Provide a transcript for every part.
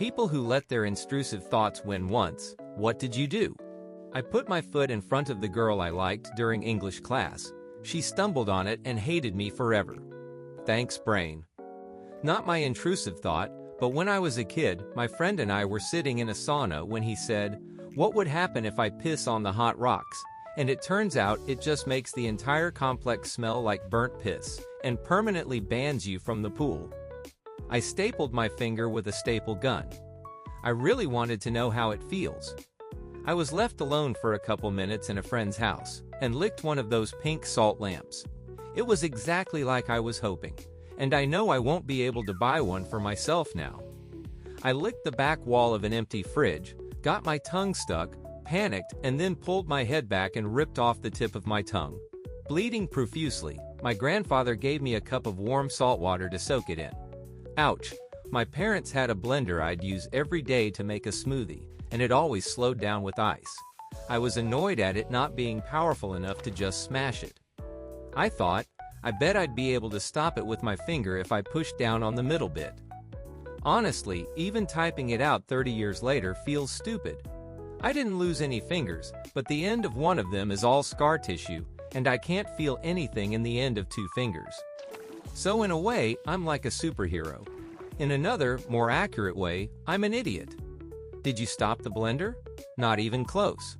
people who let their intrusive thoughts win once, what did you do? I put my foot in front of the girl I liked during English class. She stumbled on it and hated me forever. Thanks, brain. Not my intrusive thought, but when I was a kid, my friend and I were sitting in a sauna when he said, "What would happen if I piss on the hot rocks?" And it turns out it just makes the entire complex smell like burnt piss and permanently bans you from the pool. I stapled my finger with a staple gun. I really wanted to know how it feels. I was left alone for a couple minutes in a friend's house and licked one of those pink salt lamps. It was exactly like I was hoping, and I know I won't be able to buy one for myself now. I licked the back wall of an empty fridge, got my tongue stuck, panicked, and then pulled my head back and ripped off the tip of my tongue. Bleeding profusely, my grandfather gave me a cup of warm salt water to soak it in. Ouch! My parents had a blender I'd use every day to make a smoothie, and it always slowed down with ice. I was annoyed at it not being powerful enough to just smash it. I thought, I bet I'd be able to stop it with my finger if I pushed down on the middle bit. Honestly, even typing it out 30 years later feels stupid. I didn't lose any fingers, but the end of one of them is all scar tissue, and I can't feel anything in the end of two fingers. So in a way, I'm like a superhero. In another, more accurate way, I'm an idiot. Did you stop the blender? Not even close.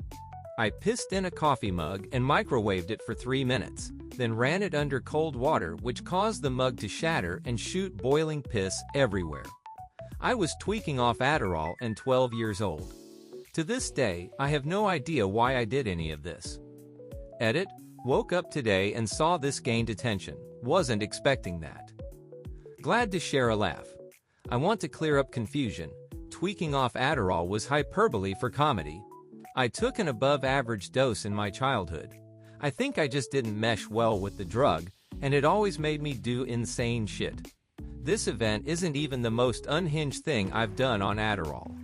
I pissed in a coffee mug and microwaved it for 3 minutes, then ran it under cold water, which caused the mug to shatter and shoot boiling piss everywhere. I was tweaking off Adderall and 12 years old. To this day, I have no idea why I did any of this. Edit, woke up today and saw this gained attention. Wasn't expecting that. Glad to share a laugh. I want to clear up confusion. Tweaking off Adderall was hyperbole for comedy. I took an above-average dose in my childhood. I think I just didn't mesh well with the drug, and it always made me do insane shit. This event isn't even the most unhinged thing I've done on Adderall.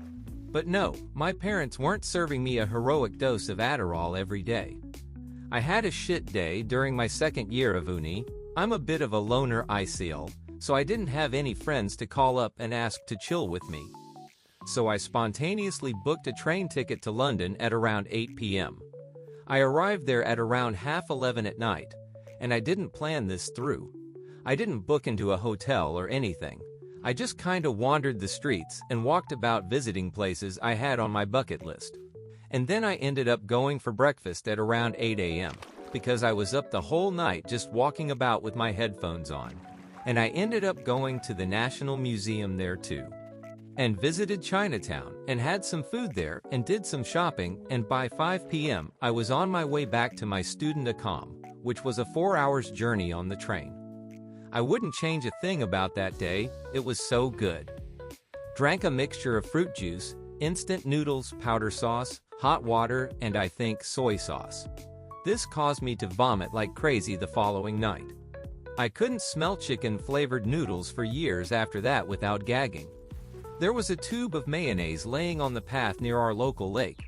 But no, my parents weren't serving me a heroic dose of Adderall every day. I had a shit day during my second year of uni. I'm a bit of a loner ICL, so I didn't have any friends to call up and ask to chill with me. So I spontaneously booked a train ticket to London at around 8 p.m. I arrived there at around 11:30 at night, and I didn't plan this through. I didn't book into a hotel or anything. I just kinda wandered the streets and walked about visiting places I had on my bucket list. And then I ended up going for breakfast at around 8 a.m. because I was up the whole night just walking about with my headphones on. And I ended up going to the National Museum there too. And visited Chinatown and had some food there and did some shopping, and by 5 p.m. I was on my way back to my student accom, which was a 4 hours journey on the train. I wouldn't change a thing about that day, it was so good. Drank a mixture of fruit juice, instant noodles, powder sauce, hot water, and I think soy sauce. This caused me to vomit like crazy the following night. I couldn't smell chicken-flavored noodles for years after that without gagging. There was a tube of mayonnaise laying on the path near our local lake.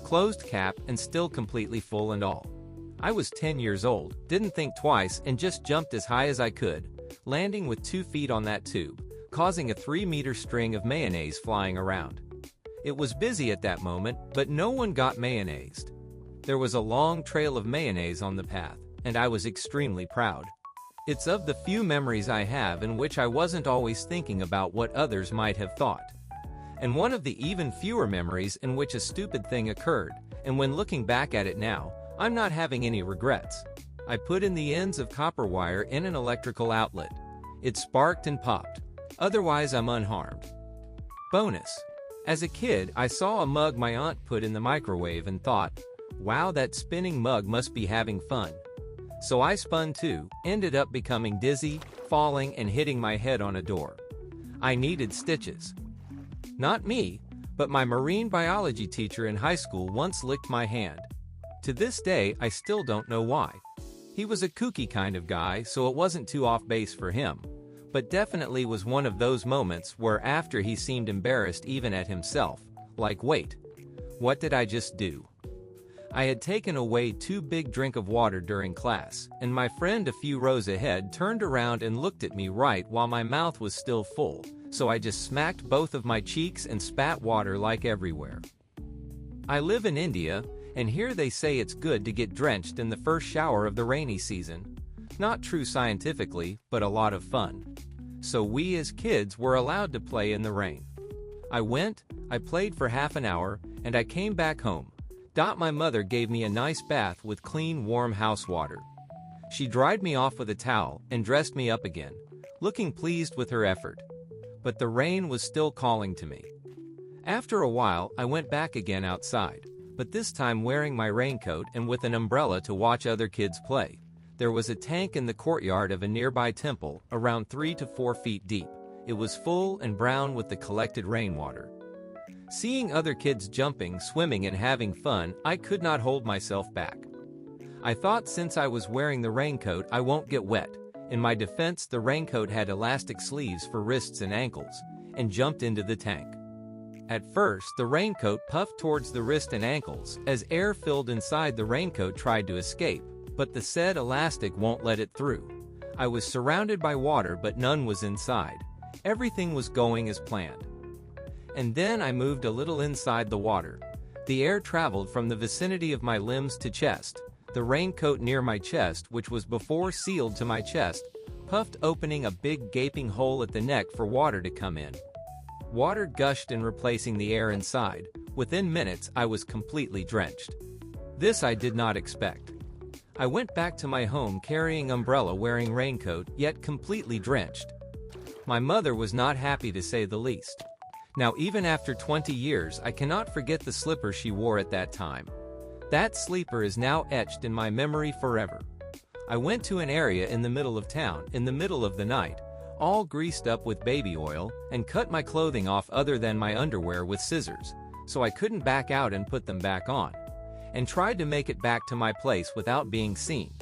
Closed cap and still completely full and all. I was 10 years old, didn't think twice, and just jumped as high as I could, landing with 2 feet on that tube, causing a 3-meter string of mayonnaise flying around. It was busy at that moment, but no one got mayonnaised. There was a long trail of mayonnaise on the path, and I was extremely proud. It's of the few memories I have in which I wasn't always thinking about what others might have thought. And one of the even fewer memories in which a stupid thing occurred, and when looking back at it now, I'm not having any regrets. I put in the ends of copper wire in an electrical outlet. It sparked and popped. Otherwise, I'm unharmed. Bonus. As a kid, I saw a mug my aunt put in the microwave and thought, wow, that spinning mug must be having fun. So I spun too, ended up becoming dizzy, falling, and hitting my head on a door. I needed stitches. Not me, but my marine biology teacher in high school once licked my hand. To this day, I still don't know why. He was a kooky kind of guy, so it wasn't too off base for him, but definitely was one of those moments where after he seemed embarrassed even at himself, like wait, what did I just do? I had taken a way too big drink of water during class, and my friend a few rows ahead turned around and looked at me right while my mouth was still full, so I just smacked both of my cheeks and spat water like everywhere. I live in India, and here they say it's good to get drenched in the first shower of the rainy season. Not true scientifically, but a lot of fun. So we as kids were allowed to play in the rain. I played for half an hour, and I came back home. My mother gave me a nice bath with clean, warm house water. She dried me off with a towel and dressed me up again, looking pleased with her effort. But the rain was still calling to me. After a while, I went back again outside, but this time wearing my raincoat and with an umbrella to watch other kids play. There was a tank in the courtyard of a nearby temple, around 3 to 4 feet deep. It was full and brown with the collected rainwater. Seeing other kids jumping, swimming, and having fun, I could not hold myself back. I thought since I was wearing the raincoat, I won't get wet. In my defense, the raincoat had elastic sleeves for wrists and ankles, and jumped into the tank. At first, the raincoat puffed towards the wrist and ankles, as air filled inside the raincoat tried to escape, but the said elastic won't let it through. I was surrounded by water, but none was inside. Everything was going as planned. And then I moved a little inside the water. The air traveled from the vicinity of my limbs to chest. The raincoat near my chest, which was before sealed to my chest, puffed, opening a big gaping hole at the neck for water to come in. Water gushed in, replacing the air inside. Within minutes, I was completely drenched. This I did not expect. I went back to my home carrying umbrella, wearing raincoat, yet completely drenched. My mother was not happy, to say the least. Now, even after 20 years, I cannot forget the slipper she wore at that time. That sleeper is now etched in my memory forever. I went to an area in the middle of town, in the middle of the night, all greased up with baby oil, and cut my clothing off other than my underwear with scissors, so I couldn't back out and put them back on, and tried to make it back to my place without being seen.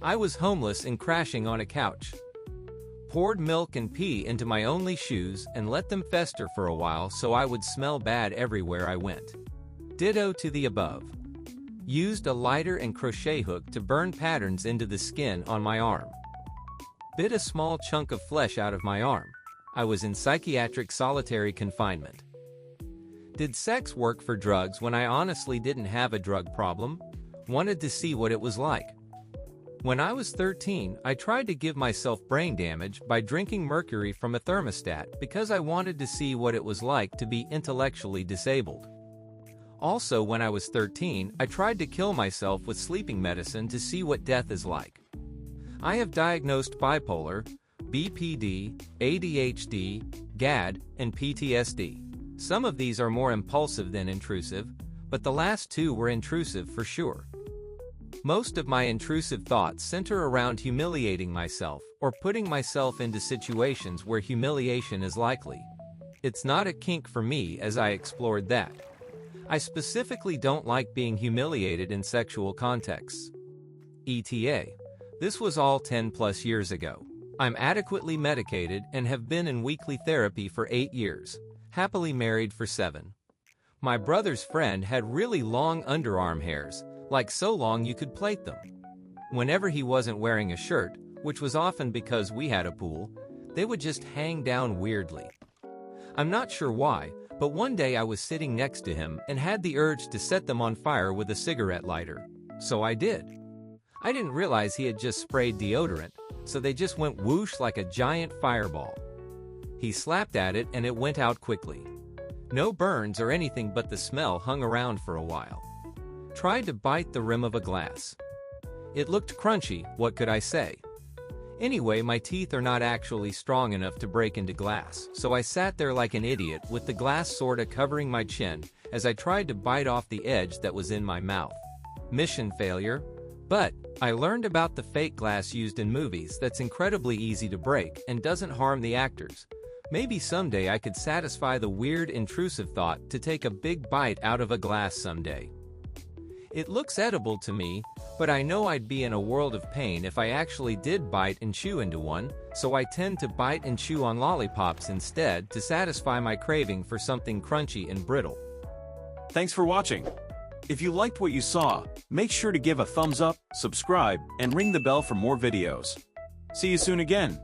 I was homeless and crashing on a couch. Poured milk and pee into my only shoes and let them fester for a while so I would smell bad everywhere I went. Ditto to the above. Used a lighter and crochet hook to burn patterns into the skin on my arm. Bit a small chunk of flesh out of my arm. I was in psychiatric solitary confinement. Did sex work for drugs when I honestly didn't have a drug problem? Wanted to see what it was like. When I was 13, I tried to give myself brain damage by drinking mercury from a thermostat because I wanted to see what it was like to be intellectually disabled. Also, when I was 13, I tried to kill myself with sleeping medicine to see what death is like. I have diagnosed bipolar, BPD, ADHD, GAD, and PTSD. Some of these are more impulsive than intrusive, but the last two were intrusive for sure. Most of my intrusive thoughts center around humiliating myself or putting myself into situations where humiliation is likely. It's not a kink for me, as I explored that. I specifically don't like being humiliated in sexual contexts. ETA. This was all 10+ years ago. I'm adequately medicated and have been in weekly therapy for 8 years, happily married for 7. My brother's friend had really long underarm hairs, like so long you could plait them. Whenever he wasn't wearing a shirt, which was often because we had a pool, they would just hang down weirdly. I'm not sure why, but one day I was sitting next to him and had the urge to set them on fire with a cigarette lighter. So I did. I didn't realize he had just sprayed deodorant, so they just went whoosh like a giant fireball. He slapped at it and it went out quickly. No burns or anything, but the smell hung around for a while. Tried to bite the rim of a glass. It looked crunchy, what could I say? Anyway, my teeth are not actually strong enough to break into glass, so I sat there like an idiot with the glass sorta covering my chin as I tried to bite off the edge that was in my mouth. Mission failure. But I learned about the fake glass used in movies that's incredibly easy to break and doesn't harm the actors. Maybe someday I could satisfy the weird intrusive thought to take a big bite out of a glass someday. It looks edible to me, but I know I'd be in a world of pain if I actually did bite and chew into one, so I tend to bite and chew on lollipops instead to satisfy my craving for something crunchy and brittle. Thanks for watching. If you liked what you saw, make sure to give a thumbs up, subscribe, and ring the bell for more videos. See you soon again.